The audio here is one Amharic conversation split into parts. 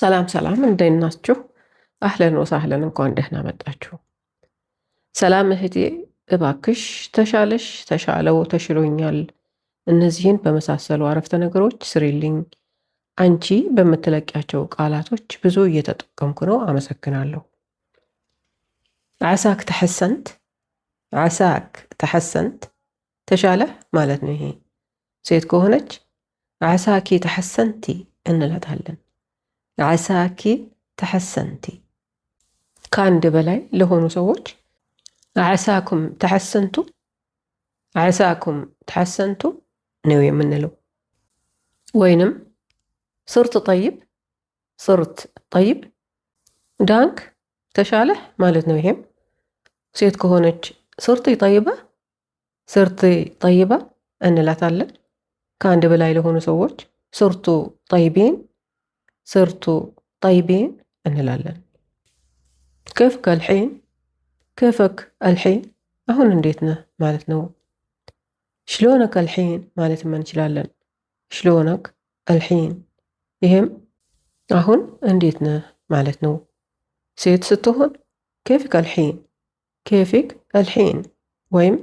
ሰላም ሰላም እንዴት ናችሁ? አህለን ወሳህለን እንኳን ደህና መጣችሁ። ሰላም እህቴ እባክሽ ተሻለሽ፣ ተሻለው፣ ተሽሎኛል እነዚህን በመሳሰሉ አረፍተ ነገሮች ስሪልኝ። አንቺ በምትለቂያቸው ቃላቶች ብዙ እየተጠቀምኩ ነው። አመሰግናለሁ። ዓሳክ ተሐሰንት፣ ዓሳክ ተሐሰንት ተሻለህ ማለት ነው። ይሄ ሴት ከሆነች ዓሳኪ ተሐሰንቲ እንላታለን። ዓሳኪ ተሐሰንቲ። ከአንድ በላይ ለሆኑ ሰዎች ዓሳኩም ተሐሰንቱ፣ ዓሳኩም ተሐሰንቱ ነው የምንለው። ወይንም ስርት ጠይብ፣ ስርት ጠይብ ዳንክ ተሻለህ ማለት ነው። ይሄም ሴት ከሆነች ስርቲ ጠይባ፣ ስርቲ ጠይባ እንላታለን። ከአንድ በላይ ለሆኑ ሰዎች ስርቱ ጠይቤን፣ ስርቱ ጠይቤን እንላለን። كيفك الحين፣ كيفك الحين አሁን እንዴት ነህ ማለት ነው። ሽሎነክ الحين ማለት እንችላለን። ሽሎነክ الحين ይሄም አሁን እንዴት ነህ ማለት ነው። ሴት ስትሆን كيفك الحين፣ كيفك الحين ወይም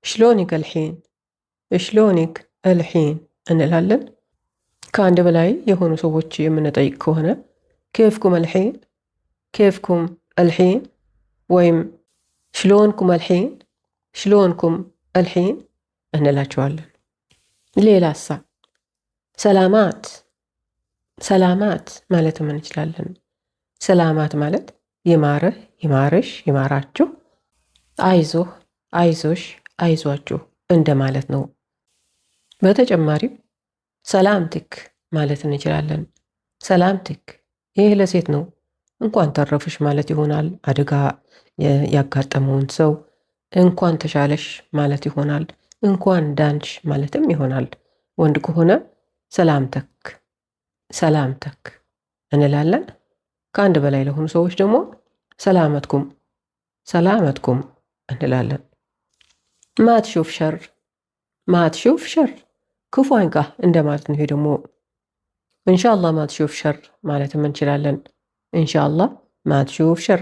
ሽሎኒክ الحين፣ ሽሎኒክ الحين እንላለን። ከአንድ በላይ የሆኑ ሰዎች የምንጠይቅ ከሆነ كيفكم الحين፣ كيفكم الحين ወይም ሽሎንኩም الحين፣ ሽሎንኩም الحين እንላቸዋለን። ሌላሳ ሰላማት፣ ሰላማት ማለት እንችላለን። ሰላማት ማለት ይማርህ፣ ይማርሽ፣ ይማራችሁ፣ አይዞህ፣ አይዞሽ፣ አይዟችሁ እንደማለት ነው። በተጨማሪም ሰላምትክ ማለት እንችላለን። ሰላምትክ ይህ ለሴት ነው። እንኳን ተረፍሽ ማለት ይሆናል። አደጋ ያጋጠመውን ሰው እንኳን ተሻለሽ ማለት ይሆናል። እንኳን ዳንሽ ማለትም ይሆናል። ወንድ ከሆነ ሰላምተክ፣ ሰላምተክ እንላለን። ከአንድ በላይ ለሆኑ ሰዎች ደግሞ ሰላመትኩም፣ ሰላመትኩም እንላለን። ማትሹፍ ሸር፣ ማትሹፍ ሸር ክፉ አይንካህ እንደማለት ነው። ይሄ ደግሞ ኢንሻአላህ ማትሹፍ ሸር ማለትም እንችላለን። ኢንሻአላህ ማትሹፍ ሸር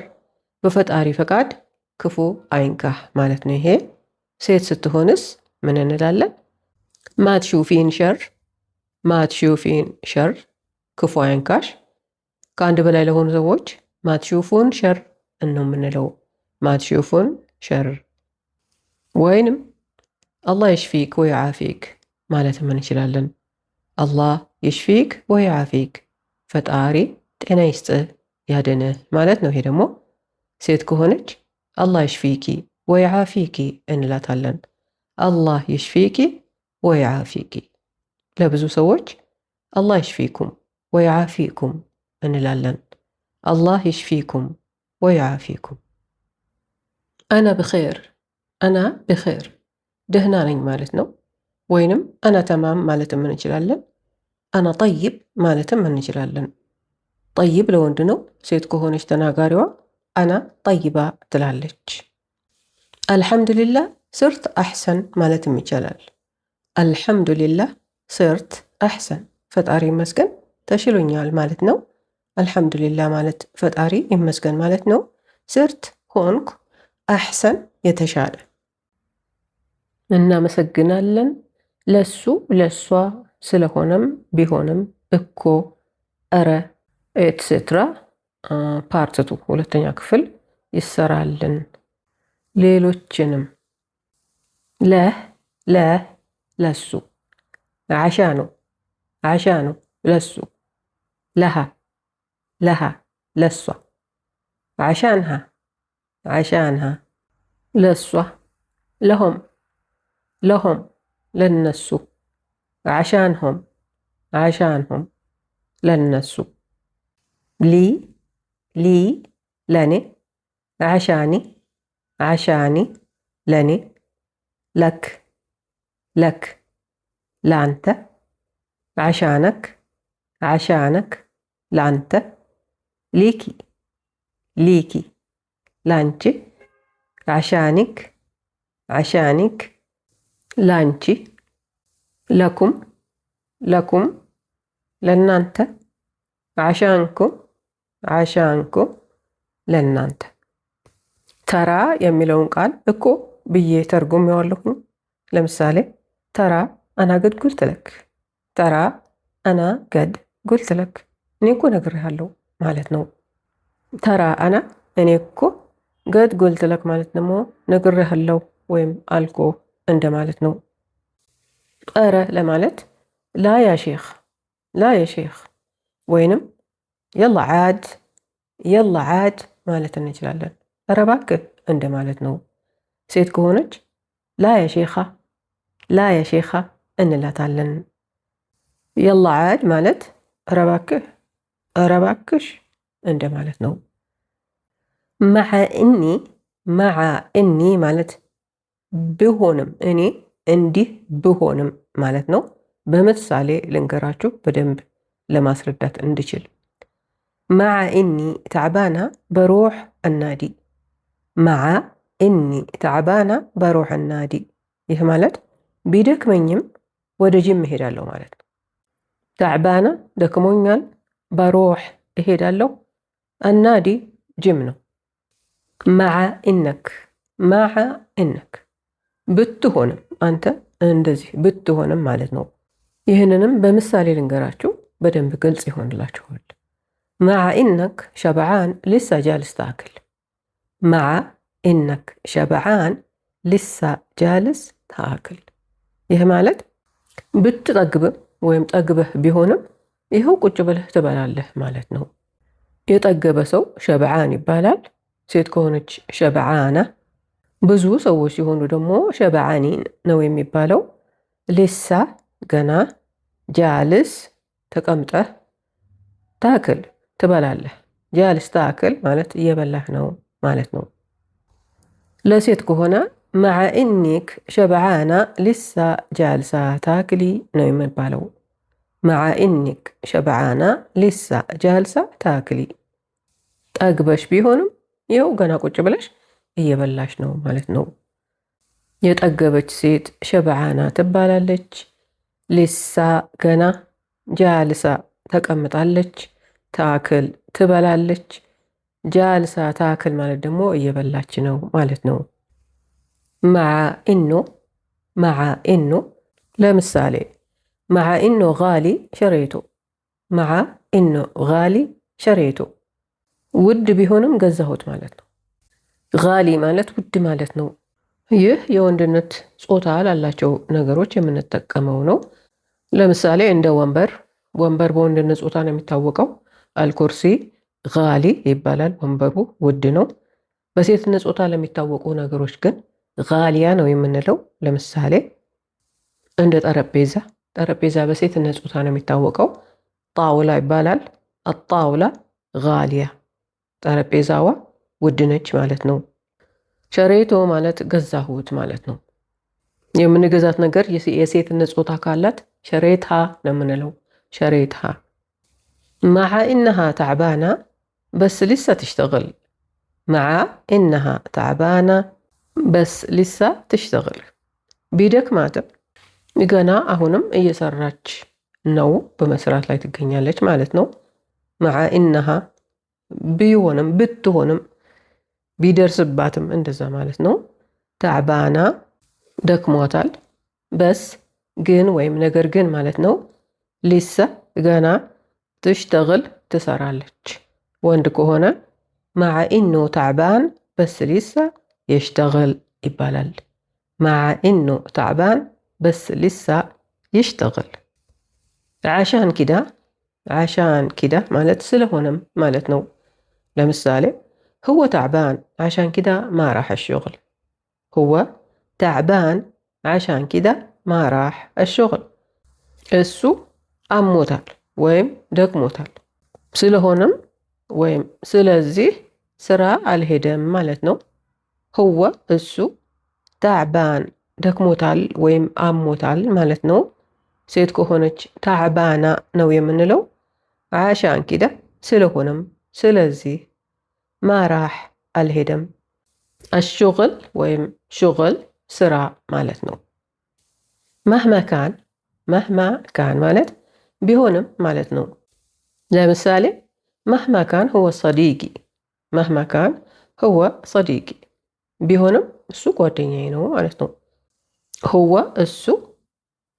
በፈጣሪ ፈቃድ ክፉ አይንካህ ማለት ነው። ይሄ ሴት ስትሆንስ ምን እንላለን? ማትሹፊን ሸር፣ ማትሹፊን ሸር ክፉ አይንካሽ። ከአንድ በላይ ለሆኑ ሰዎች ማትሹፉን ሸር ነው የምንለው። ማትሹፉን ሸር ወይንም አላህ ይሽፊክ ወይዓፊክ ማለትም እንችላለን። አላህ ይሽፊክ ወይዓፊክ ፈጣሪ ጤና ይስጥህ ያድንህ ማለት ነው። ይሄ ደግሞ ሴት ከሆነች አላህ ይሽፊኪ ወይዓፊኪ እንላታለን። አላህ ይሽፊኪ ወይዓፊኪ። ለብዙ ሰዎች አላህ ይሽፊኩም ወይዓፊኩም እንላለን። አላህ ይሽፊኩም ወይዓፊኩም። አና ብኸይር፣ አና ብኸይር ደህና ነኝ ማለት ነው። ወይንም አና ተማም ማለትም እንችላለን። አና ጠይብ ማለትም እንችላለን። ጠይብ ለወንድ ነው። ሴት ከሆነች ተናጋሪዋ አና ጠይባ ትላለች። አልሐምዱሊላህ ስርት አሕሰን ማለትም ይቻላል። አልሐምዱሊላህ ስርት አሕሰን ፈጣሪ ይመስገን ተሽሎኛል ማለት ነው። አልሐምዱሊላህ ማለት ፈጣሪ ይመስገን ማለት ነው። ስርት ሆንኩ፣ አሕሰን የተሻለ። እናመሰግናለን ለሱ፣ ለሷ፣ ስለሆነም፣ ቢሆንም፣ እኮ፣ እረ ኤትሴትራ ፓርትቱ ሁለተኛ ክፍል ይሰራልን። ሌሎችንም ለህ፣ ለህ ለሱ፣ ዓሻኑ፣ ዓሻኑ ለሱ፣ ለሃ፣ ለሃ ለሷ፣ ዓሻንሃ፣ ዓሻንሃ ለሷ፣ ለሆም፣ ለሆም ለነሱ፣ ዓሻንሆም፣ ዓሻንሆም ለነሱ፣ ሊ፣ ሊ ለኔ፣ ዓሻኒ፣ ዓሻኒ ለኔ፣ ለክ፣ ለክ ለአንተ፣ ዓሻነክ፣ ዓሻነክ ለአንተ፣ ሊኪ፣ ሊኪ ላንቺ፣ ዓሻኒክ፣ ዓሻኒክ፣ ለኩም፣ ለኩም ለናንተ፣ ዓሻንኩም ዓሻንኩም ለእናንተ። ተራ የሚለውን ቃል እኮ ብዬ ተርጉሜዋለሁኝ። ለምሳሌ ተራ አና ገድ ጉልት ለክ፣ ተራ አና ገድ ጉልት ለክ፣ እኔ እኮ ነግሬሃለሁ ማለት ነው። ተራ አና እኔ እኮ ገድ ጉልት ለክ ማለት ደግሞ ነግሬሃለሁ ወይም አልኮ እንደ ማለት ነው። ኧረ ለማለት ላ ያ ሼኽ፣ ላ ያ ሼኽ ወይንም የላ ዓድ፣ የላ ዓድ ማለት እንችላለን። ኧረ እባክህ እንደ ማለት ነው። ሴት ከሆነች ላ ያ ሼኻ፣ ላ ያ ሼኻ እንላታለን። የላ ዓድ ማለት ኧረ እባክህ፣ ኧረ እባክሽ እንደ ማለት ነው። መዓ እኒ፣ መዓ እኒ ማለት ብሆንም እኔ እንዲህ ብሆንም ማለት ነው። በምሳሌ ልንገራችሁ በደንብ ለማስረዳት እንድችል። መዓ እኒ ተዕባና በሮሕ አናዲ፣ መዓ እኒ ተዕባና በሮሕ አናዲ። ይህ ማለት ቢደክመኝም ወደ ጅም እሄዳለሁ ማለት ነው። ተዕባና ደክሞኛል፣ በሮሕ እሄዳለሁ፣ አናዲ ጅም ነው። መዓ እነክ፣ መዓ እነክ ብትሆንም አንተ እንደዚህ ብትሆንም ማለት ነው። ይህንንም በምሳሌ ልንገራችሁ በደንብ ግልጽ ይሆንላችኋል። መዓ ኢነክ ሸብዓን ልሳ ጃልስ ታክል፣ መዓ ኢነክ ሸብዓን ልሳ ጃልስ ታክል። ይህ ማለት ብትጠግብም ወይም ጠግበህ ቢሆንም ይኸው ቁጭ ብለህ ትበላለህ ማለት ነው። የጠገበ ሰው ሸብዓን ይባላል። ሴት ከሆነች ሸብዓና፣ ብዙ ሰዎች ሲሆኑ ደግሞ ሸብዓኒን ነው የሚባለው። ልሳ ገና፣ ጃልስ ተቀምጠህ፣ ታክል ትበላለህ። ጃልስ ታክል ማለት እየበላህ ነው ማለት ነው። ለሴት ከሆነ መዓ ኢኒክ ሸብዓና ልሳ ጃልሳ ታክሊ ነው የሚባለው። መዓ ኢኒክ ሸብዓና ልሳ ጃልሳ ታክሊ። ጠግበሽ ቢሆንም ይኸው ገና ቁጭ ብለሽ እየበላሽ ነው ማለት ነው። የጠገበች ሴት ሸብዓና ትባላለች። ልሳ ገና፣ ጃልሳ ተቀምጣለች፣ ታክል ትበላለች። ጃልሳ ታክል ማለት ደግሞ እየበላች ነው ማለት ነው። መዓ ኢኖ፣ መዓ ኢኖ ለምሳሌ መዓ ኢኖ ጋሊ ሸሬቶ፣ መዓ ኢኖ ጋሊ ሸሬቶ ውድ ቢሆንም ገዛሁት ማለት ነው። ጋሊ ማለት ውድ ማለት ነው። ይህ የወንድነት ጾታ ላላቸው ነገሮች የምንጠቀመው ነው። ለምሳሌ እንደ ወንበር፣ ወንበር በወንድነት ጾታ ነው የሚታወቀው። አልኩርሲ ጋሊ ይባላል፣ ወንበሩ ውድ ነው። በሴትነት ጾታ ለሚታወቁ ነገሮች ግን ጋሊያ ነው የምንለው። ለምሳሌ እንደ ጠረጴዛ፣ ጠረጴዛ በሴትነት ጾታ ነው የሚታወቀው። ጣውላ ይባላል። አጣውላ ጋሊያ፣ ጠረጴዛዋ ውድ ነች ማለት ነው። ሸሬቶ ማለት ገዛሁት ማለት ነው። የምንገዛት ነገር የሴትነት ጾታ ካላት ሸሬታ ነው የምንለው። ሸሬታ። መዓ ኢነሃ ተዕባና በስ ልሳ ትሽተግል፣ መዓ ኢነሃ ተዕባና በስ ልሳ ትሽተግል። ቢደክማትም ገና አሁንም እየሰራች ነው፣ በመስራት ላይ ትገኛለች ማለት ነው። መዓ ኢነሃ ቢሆንም ብትሆንም ቢደርስባትም እንደዛ ማለት ነው። ተዕባና ደክሟታል። በስ ግን ወይም ነገር ግን ማለት ነው። ሊሳ ገና፣ ትሽተግል ትሰራለች። ወንድ ከሆነ መዓ ኢኖ ተዕባን በስ ሊሳ የሽተግል ይባላል። መዓ ኢኖ ተዕባን በስ ሊሳ ይሽተግል። ዓሻን ኪዳ፣ ዓሻን ኪዳ ማለት ስለሆነም ማለት ነው። ለምሳሌ هو تعبان عشان كده ما راح الشغل، هو تعبان عشان كده ما راح الشغل። እሱ አሞታል ወይም ደክሞታል፣ ስለሆነም ወይም ስለዚህ ስራ አልሄደም ማለት ነው። هو እሱ፣ تعبان ደክሞታል ወይም አሞታል ማለት ነው። ሴት ከሆነች تعبانا ነው የምንለው። عشان كده ስለሆነም ስለዚህ ما راح الهدم. الشغل ويم شغل سرا مالتنا. مهما كان، مهما كان مالت بهونم مالتنا. ለምሳሌ መህማ ካን ሁወ ሰዲቂ፣ መህማ ካን ሁወ ሰዲቂ ቢሆንም እሱ ጓደኛዬ ነው ማለት ነው። ሁወ እሱ፣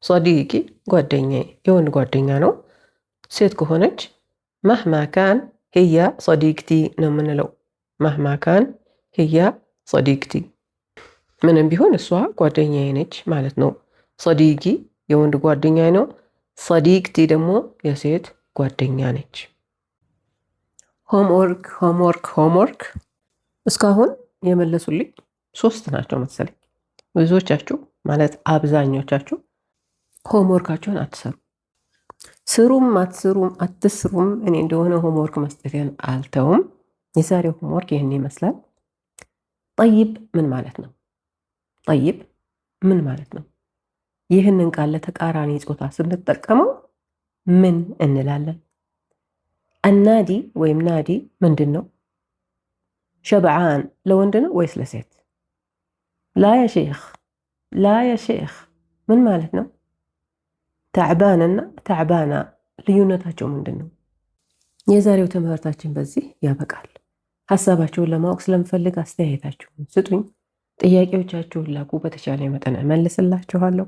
ሰዲቂ ጓደኛዬ፣ የወንድ ጓደኛ ነው። ሴት ከሆነች መህማ ካን ህያ ሰዲቅቲ ነው የምንለው። መህማ ካን ህያ ሰዲቅቲ፣ ምንም ቢሆን እሷ ጓደኛዬ ነች ማለት ነው። ሰዲቂ የወንድ ጓደኛ ነው። ሰዲቅቲ ደግሞ የሴት ጓደኛ ነች። ሆምወርክ ሆምወርክ ሆምወርክ እስካሁን የመለሱልኝ 3 ናቸው መሰለኝ። ብዙዎቻችሁ ማለት አብዛኞቻችሁ ሆምወርካችሁን አትሰሩ። ስሩም አትስሩም አትስሩም እኔ እንደሆነ ሆምወርክ መስጠቴን አልተውም። የዛሬው ሆምወርክ ይህን ይመስላል። ጠይብ ምን ማለት ነው? ጠይብ ምን ማለት ነው? ይህንን ቃል ለተቃራኒ ጾታ ስንጠቀመው ምን እንላለን? አናዲ ወይም ናዲ ምንድን ነው? ሸብዓን ለወንድ ነው ወይስ ለሴት? ላ ያ ሼኽ፣ ላ ያ ሼኽ ምን ማለት ነው? ተዕባንና ተዕባና ልዩነታቸው ምንድን ነው? የዛሬው ትምህርታችን በዚህ ያበቃል። ሀሳባችሁን ለማወቅ ስለምፈልግ አስተያየታችሁን ስጡኝ። ጥያቄዎቻችሁን ላኩ፣ በተቻለ መጠን እመልስላችኋለሁ።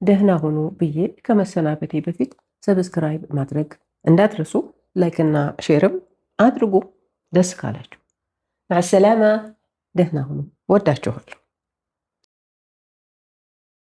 ደህና ሁኑ ብዬ ከመሰናበቴ በፊት ሰብስክራይብ ማድረግ እንዳትረሱ፣ ላይክና ሼርም አድርጉ ደስ ካላችሁ። ማዕሰላማ፣ ደህና ሁኑ፣ ወዳችኋለሁ።